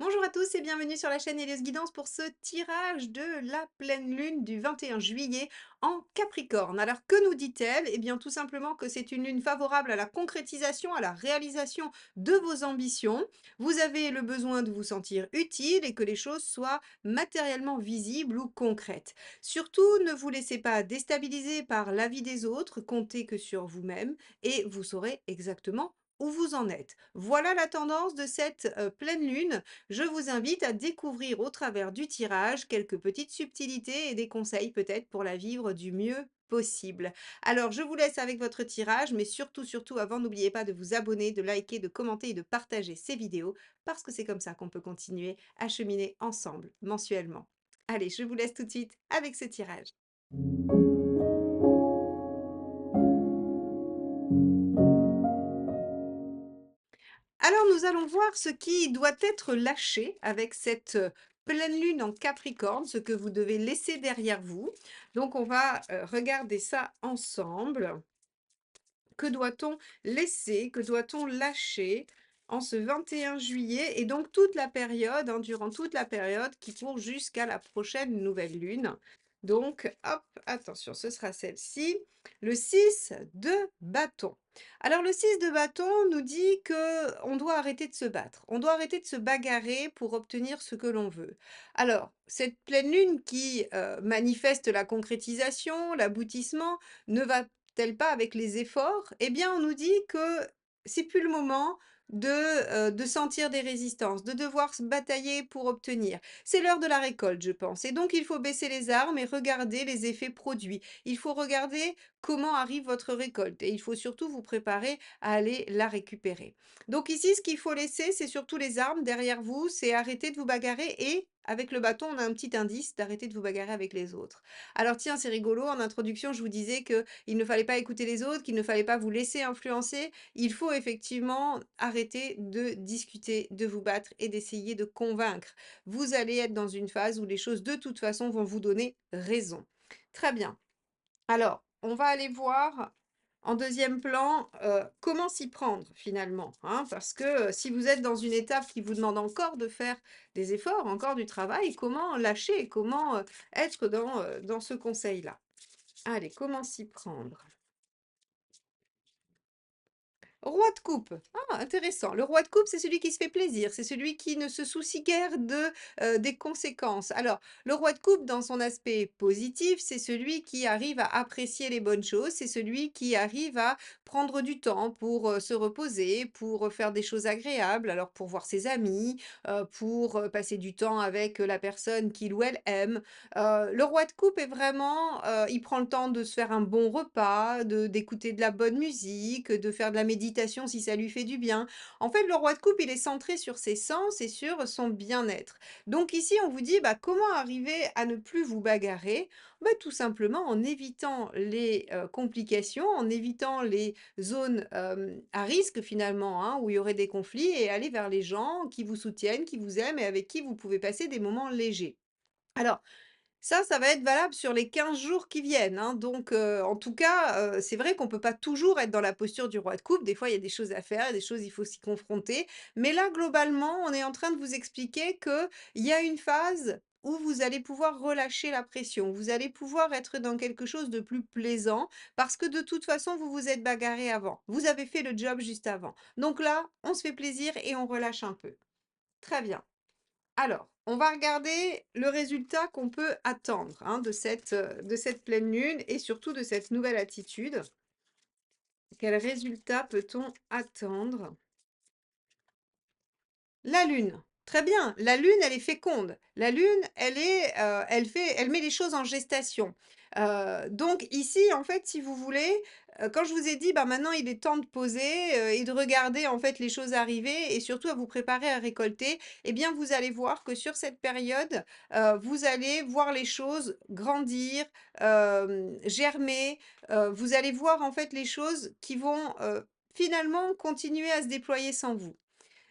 Bonjour à tous et bienvenue sur la chaîne Elios Guidance pour ce tirage de la pleine lune du 21 juillet en Capricorne. Alors que nous dit-elle? Eh bien tout simplement que c'est une lune favorable à la concrétisation, à la réalisation de vos ambitions. Vous avez le besoin de vous sentir utile et que les choses soient matériellement visibles ou concrètes. Surtout, ne vous laissez pas déstabiliser par l'avis des autres, comptez que sur vous-même et vous saurez exactement où vous en êtes. Voilà la tendance de cette pleine lune. Je vous invite à découvrir au travers du tirage quelques petites subtilités et des conseils peut-être pour la vivre du mieux possible. Alors, je vous laisse avec votre tirage, mais surtout, avant, n'oubliez pas de vous abonner, de liker, de commenter et de partager ces vidéos, parce que c'est comme ça qu'on peut continuer à cheminer ensemble, mensuellement. Allez, je vous laisse tout de suite avec ce tirage. Alors nous allons voir ce qui doit être lâché avec cette, pleine lune en Capricorne, ce que vous devez laisser derrière vous. Donc on va, regarder ça ensemble. Que doit-on laisser? Que doit-on lâcher en ce 21 juillet? Et donc toute la période, hein, durant toute la période qui court jusqu'à la prochaine nouvelle lune. Donc hop, attention, ce sera celle-ci, le 6 de bâton. Alors le 6 de bâton nous dit que on doit arrêter de se battre. On doit arrêter de se bagarrer pour obtenir ce que l'on veut. Alors, cette pleine lune qui, manifeste la concrétisation, l'aboutissement, ne va-t-elle pas avec les efforts? Eh bien, on nous dit que c'est plus le moment de sentir des résistances, de devoir se batailler pour obtenir. C'est l'heure de la récolte, je pense. Et donc, il faut baisser les armes et regarder les effets produits. Il faut regarder comment arrive votre récolte et il faut surtout vous préparer à aller la récupérer. Donc ici, ce qu'il faut laisser, c'est surtout les armes derrière vous, c'est arrêter de vous bagarrer et avec le bâton, on a un petit indice d'arrêter de vous bagarrer avec les autres. Alors tiens, c'est rigolo, en introduction, je vous disais qu'il ne fallait pas écouter les autres, qu'il ne fallait pas vous laisser influencer. Il faut effectivement arrêter de discuter, de vous battre et d'essayer de convaincre. Vous allez être dans une phase où les choses, de toute façon, vont vous donner raison. Très bien. Alors, on va aller voir en deuxième plan, comment s'y prendre finalement, hein? Parce que, si vous êtes dans une étape qui vous demande encore de faire des efforts, encore du travail, comment lâcher? Comment, être dans ce conseil-là? Allez, comment s'y prendre? Roi de coupe. Ah, intéressant. Le roi de coupe, c'est celui qui se fait plaisir, c'est celui qui ne se soucie guère des conséquences. Alors, le roi de coupe, dans son aspect positif, c'est celui qui arrive à apprécier les bonnes choses, c'est celui qui arrive à prendre du temps pour se reposer, pour faire des choses agréables, alors pour voir ses amis, pour passer du temps avec la personne qu'il ou elle aime. Le roi de coupe est vraiment, il prend le temps de se faire un bon repas, d'écouter de la bonne musique, de faire de la méditation si ça lui fait du bien. En fait, le roi de coupe, il est centré sur ses sens et sur son bien-être. Donc ici, on vous dit, bah, comment arriver à ne plus vous bagarrer? Bah, tout simplement en évitant les, complications, en évitant les zones, à risque finalement, hein, où il y aurait des conflits et aller vers les gens qui vous soutiennent, qui vous aiment et avec qui vous pouvez passer des moments légers. Alors, ça va être valable sur les 15 jours qui viennent, hein, donc en tout cas, c'est vrai qu'on peut pas toujours être dans la posture du roi de coupe. Des fois, il y a des choses à faire, il y a des choses, il faut s'y confronter. Mais là, globalement, on est en train de vous expliquer qu'il y a une phase où vous allez pouvoir relâcher la pression. Vous allez pouvoir être dans quelque chose de plus plaisant parce que de toute façon, vous vous êtes bagarré avant. Vous avez fait le job juste avant. Donc là, on se fait plaisir et on relâche un peu. Très bien. Alors, on va regarder le résultat qu'on peut attendre, hein, de cette pleine lune et surtout de cette nouvelle attitude. Quel résultat peut-on attendre? La lune. Très bien, la lune, elle est féconde. La lune, elle met les choses en gestation. Donc ici, en fait, si vous voulez, quand je vous ai dit: «Bah, maintenant il est temps de poser, et de regarder, en fait, les choses arriver et surtout à vous préparer à récolter», eh bien, vous allez voir que sur cette période, vous allez voir les choses grandir, germer, vous allez voir, en fait, les choses qui vont, finalement continuer à se déployer sans vous.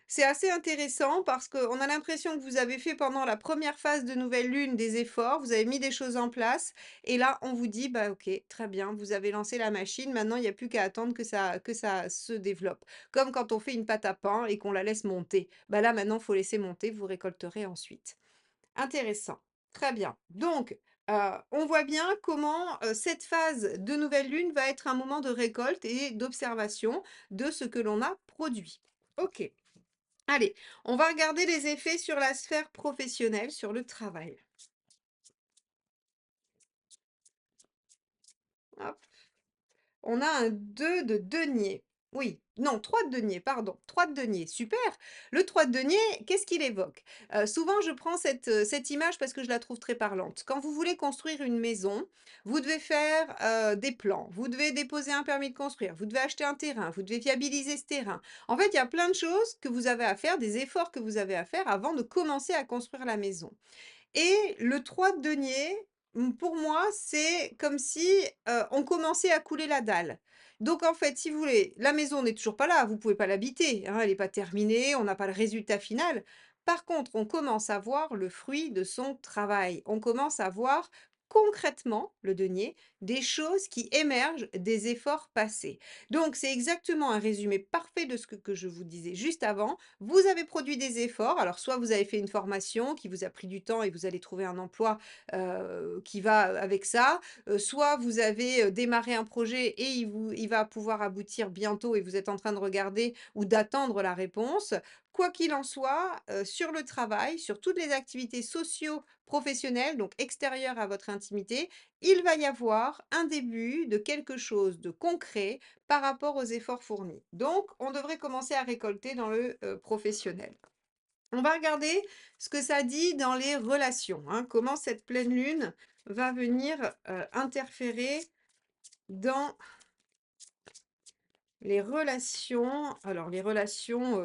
C'est assez intéressant parce qu'on a l'impression que vous avez fait pendant la première phase de nouvelle lune des efforts, vous avez mis des choses en place et là on vous dit: «Bah, OK, très bien, vous avez lancé la machine, maintenant il n'y a plus qu'à attendre que ça se développe». Comme quand on fait une pâte à pain et qu'on la laisse monter. Bah, là maintenant, il faut laisser monter, vous récolterez ensuite. Intéressant. Très bien. Donc, on voit bien comment, cette phase de nouvelle lune va être un moment de récolte et d'observation de ce que l'on a produit. OK. Allez, on va regarder les effets sur la sphère professionnelle, sur le travail. Hop. On a un 2 de denier. Oui, non, 3 de denier, pardon, 3 de denier, super! Le 3 de denier, qu'est-ce qu'il évoque? Souvent je prends cette image parce que je la trouve très parlante. Quand vous voulez construire une maison, vous devez faire, des plans, vous devez déposer un permis de construire, vous devez acheter un terrain, vous devez viabiliser ce terrain. En fait, il y a plein de choses que vous avez à faire, des efforts que vous avez à faire avant de commencer à construire la maison. Et le 3 de denier, pour moi, c'est comme si, on commençait à couler la dalle. Donc en fait, si vous voulez, la maison n'est toujours pas là, vous pouvez pas l'habiter, hein, elle n'est pas terminée, on n'a pas le résultat final. Par contre, on commence à voir le fruit de son travail. On commence à voir concrètement, le denier, des choses qui émergent des efforts passés. Donc c'est exactement un résumé parfait de ce que je vous disais juste avant. Vous avez produit des efforts, alors soit vous avez fait une formation qui vous a pris du temps et vous allez trouver un emploi, qui va avec ça, soit vous avez, démarré un projet et il va pouvoir aboutir bientôt et vous êtes en train de regarder ou d'attendre la réponse. Quoi qu'il en soit, sur le travail, sur toutes les activités socio-professionnelles, donc extérieures à votre intimité, il va y avoir un début de quelque chose de concret par rapport aux efforts fournis. Donc, on devrait commencer à récolter dans le, professionnel. On va regarder ce que ça dit dans les relations, hein, comment cette pleine lune va venir, interférer dans les relations, alors les relations,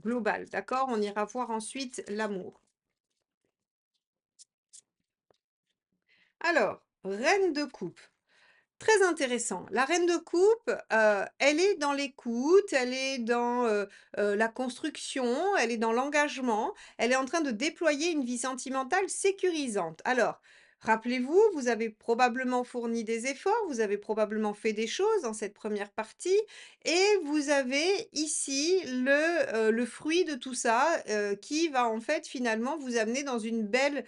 globales, d'accord? On ira voir ensuite l'amour. Alors, reine de coupe. Très intéressant. La reine de coupe, elle est dans l'écoute, elle est dans, la construction, elle est dans l'engagement, elle est en train de déployer une vie sentimentale sécurisante. Alors, rappelez-vous, vous avez probablement fourni des efforts, vous avez probablement fait des choses dans cette première partie et vous avez ici le fruit de tout ça, qui va en fait finalement vous amener dans une belle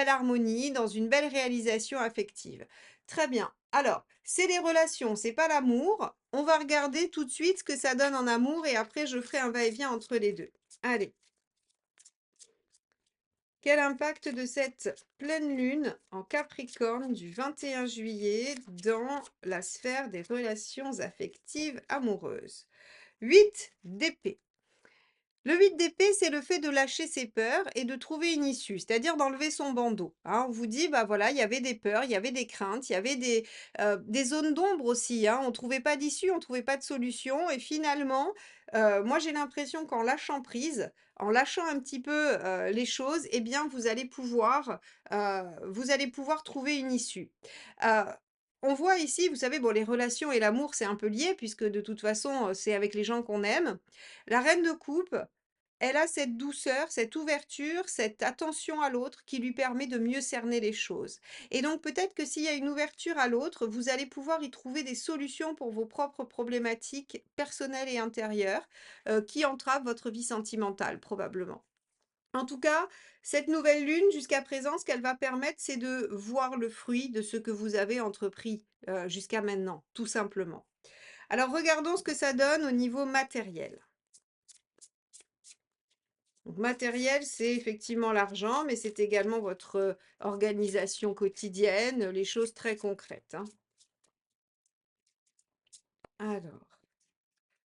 harmonie, dans une belle réalisation affective. Très bien. Alors, c'est les relations, c'est pas l'amour. On va regarder tout de suite ce que ça donne en amour et après je ferai un va-et-vient entre les 2. Allez, quel impact de cette pleine lune en Capricorne du 21 juillet dans la sphère des relations affectives amoureuses? 8 d'épée. Le 8 d'épée, c'est le fait de lâcher ses peurs et de trouver une issue, c'est-à-dire d'enlever son bandeau, hein. On vous dit, bah voilà, il y avait des peurs, il y avait des craintes, il y avait des zones d'ombre aussi, hein. On trouvait pas d'issue, on trouvait pas de solution et finalement, moi j'ai l'impression qu'en lâchant prise, en lâchant un petit peu, les choses, eh bien vous allez pouvoir trouver une issue. Heu, on voit ici, vous savez, bon les relations et l'amour, c'est un peu lié puisque de toute façon, c'est avec les gens qu'on aime. La reine de coupe, elle a cette douceur, cette ouverture, cette attention à l'autre qui lui permet de mieux cerner les choses. Et donc peut-être que s'il y a une ouverture à l'autre, vous allez pouvoir y trouver des solutions pour vos propres problématiques personnelles et intérieures, qui entravent votre vie sentimentale probablement. En tout cas, cette nouvelle lune, jusqu'à présent, ce qu'elle va permettre, c'est de voir le fruit de ce que vous avez entrepris, jusqu'à maintenant, tout simplement. Alors regardons ce que ça donne au niveau matériel. Donc matériel, c'est effectivement l'argent, mais c'est également votre, organisation quotidienne, les choses très concrètes, hein. Alors,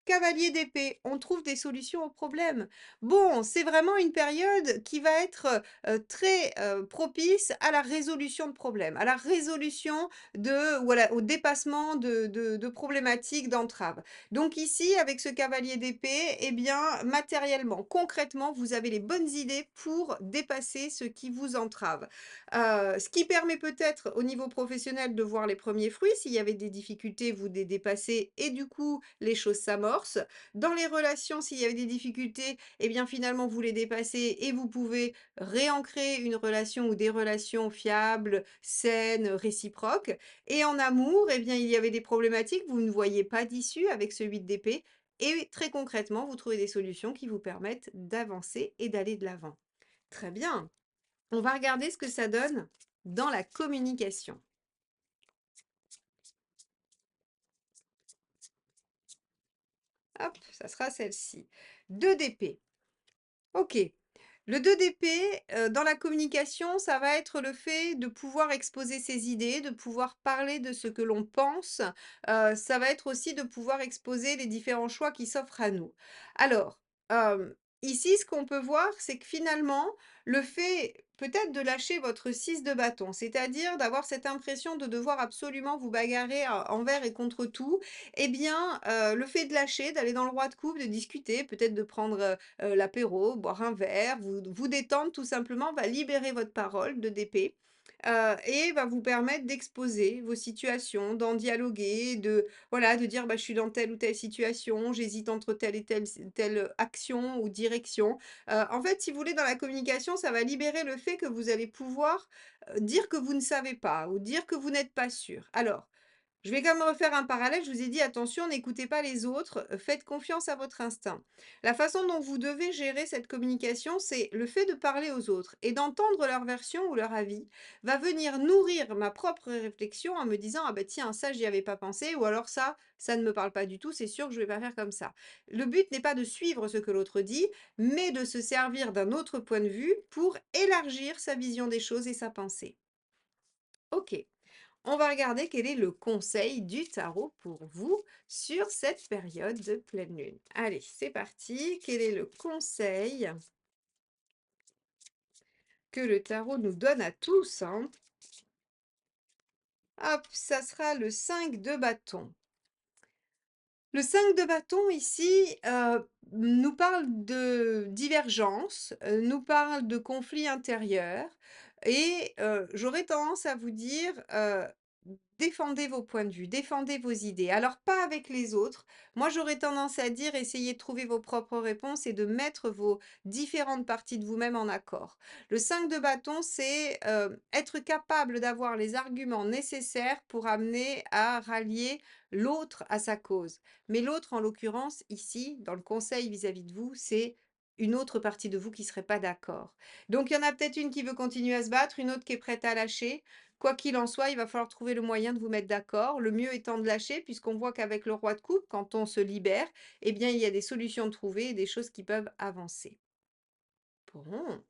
cavalier d'épée, on trouve des solutions aux problèmes. Bon, c'est vraiment une période qui va être, très, propice à la résolution de problèmes, à la résolution de ou au dépassement de problématiques, d'entraves. Donc ici, avec ce cavalier d'épée, eh bien, matériellement, concrètement, vous avez les bonnes idées pour dépasser ce qui vous entrave. Ce qui permet peut-être au niveau professionnel de voir les premiers fruits. S'il y avait des difficultés, vous les dépassez et du coup, les choses s'amorcent. force. Dans les relations, s'il y avait des difficultés, eh bien finalement vous les dépassez et vous pouvez réancrer une relation ou des relations fiables, saines, réciproques. Et en amour, eh bien il y avait des problématiques, vous ne voyez pas d'issue avec ce 8 d'épée et très concrètement, vous trouvez des solutions qui vous permettent d'avancer et d'aller de l'avant. Très bien. On va regarder ce que ça donne dans la communication. Hop, ça sera celle-ci. 2 d'épée. OK. Le 2 d'épée, dans la communication, ça va être le fait de pouvoir exposer ses idées, de pouvoir parler de ce que l'on pense. Ça va être aussi de pouvoir exposer les différents choix qui s'offrent à nous. Alors, ici, ce qu'on peut voir, c'est que finalement, le fait peut-être de lâcher votre 6 de bâton, c'est-à-dire d'avoir cette impression de devoir absolument vous bagarrer envers et contre tout, eh bien, le fait de lâcher, d'aller dans le roi de coupe, de discuter, peut-être de prendre, l'apéro, boire un verre, vous détendre tout simplement, va libérer votre parole de d'épée, et va vous permettre d'exposer vos situations, d'en dialoguer, de voilà, de dire: «Bah, je suis dans telle ou telle situation, j'hésite entre telle et telle action ou direction». En fait, si vous voulez, dans la communication, ça va libérer le fait que vous allez pouvoir, dire que vous ne savez pas ou dire que vous n'êtes pas sûr. Alors, je vais quand même refaire un parallèle. Je vous ai dit: «Attention, n'écoutez pas les autres, faites confiance à votre instinct». La façon dont vous devez gérer cette communication, c'est le fait de parler aux autres et d'entendre leur version ou leur avis va venir nourrir ma propre réflexion en me disant: «Ah bah tiens, ça j'y avais pas pensé» ou alors ça ne me parle pas du tout, c'est sûr que je vais pas faire comme ça». Le but n'est pas de suivre ce que l'autre dit, mais de se servir d'un autre point de vue pour élargir sa vision des choses et sa pensée. OK. On va regarder quel est le conseil du tarot pour vous sur cette période de pleine lune. Allez, c'est parti. Quel est le conseil que le tarot nous donne à tous, hein? Hop, ça sera le 5 de bâton. Le 5 de bâton ici, nous parle de divergence, nous parle de conflits intérieurs et j'aurais tendance à vous dire, défendez vos points de vue, défendez vos idées. Alors pas avec les autres. Moi, j'aurais tendance à dire essayez de trouver vos propres réponses et de mettre vos différentes parties de vous-même en accord. Le 5 de bâton, c'est, être capable d'avoir les arguments nécessaires pour amener à rallier l'autre à sa cause. Mais l'autre, en l'occurrence, ici, dans le conseil vis-à-vis de vous, c'est une autre partie de vous qui serait pas d'accord. Donc il y en a peut-être une qui veut continuer à se battre, une autre qui est prête à lâcher. Quoi qu'il en soit, il va falloir trouver le moyen de vous mettre d'accord. Le mieux étant de lâcher, puisqu'on voit qu'avec le roi de coupe, quand on se libère, eh bien, il y a des solutions trouvées et des choses qui peuvent avancer. Bon.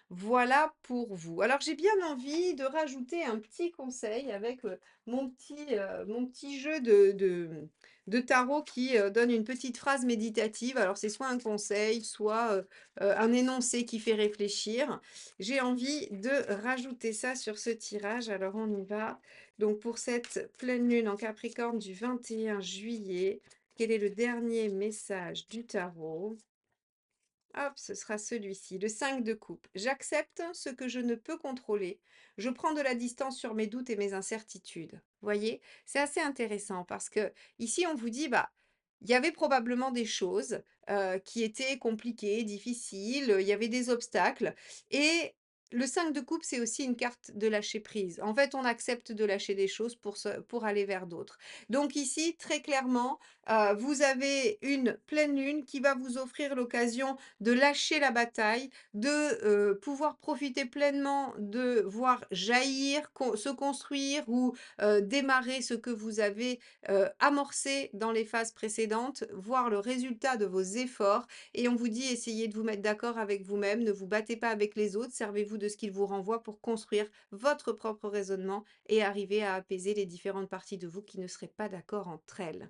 Voilà pour vous. Alors j'ai bien envie de rajouter un petit conseil avec, mon petit jeu de tarot qui, donne une petite phrase méditative. Alors c'est soit un conseil, soit, un énoncé qui fait réfléchir. J'ai envie de rajouter ça sur ce tirage, alors on y va. Donc pour cette pleine lune en Capricorne du 21 juillet, quel est le dernier message du tarot? Hop, ce sera celui-ci, le 5 de coupe. J'accepte ce que je ne peux contrôler. Je prends de la distance sur mes doutes et mes incertitudes. Voyez, c'est assez intéressant parce que ici on vous dit bah il y avait probablement des choses qui étaient compliquées, difficiles, il y avait des obstacles et le 5 de coupe, c'est aussi une carte de lâcher prise. En fait, on accepte de lâcher des choses pour aller vers d'autres. Donc ici, très clairement, vous avez une pleine lune qui va vous offrir l'occasion de lâcher la bataille, de, pouvoir profiter pleinement de voir jaillir, se construire ou, démarrer ce que vous avez, amorcé dans les phases précédentes, voir le résultat de vos efforts et on vous dit: «Essayez de vous mettre d'accord avec vous-même, ne vous battez pas avec les autres, servez-vous de ce qu'ils vous renvoient pour construire votre propre raisonnement et arriver à apaiser les différentes parties de vous qui ne seraient pas d'accord entre elles».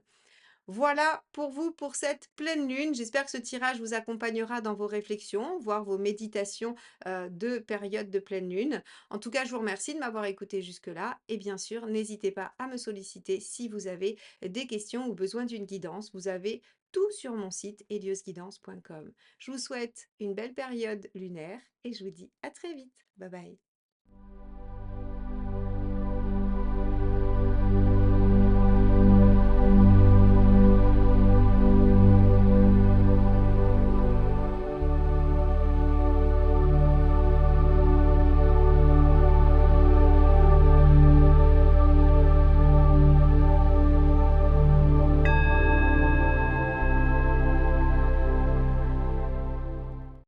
Voilà pour vous pour cette pleine lune. J'espère que ce tirage vous accompagnera dans vos réflexions, voire vos méditations de période de pleine lune. En tout cas, je vous remercie de m'avoir écouté jusque-là. Et bien sûr, n'hésitez pas à me solliciter si vous avez des questions ou besoin d'une guidance. Vous avez tout sur mon site heliosguidance.com. Je vous souhaite une belle période lunaire et je vous dis à très vite. Bye bye.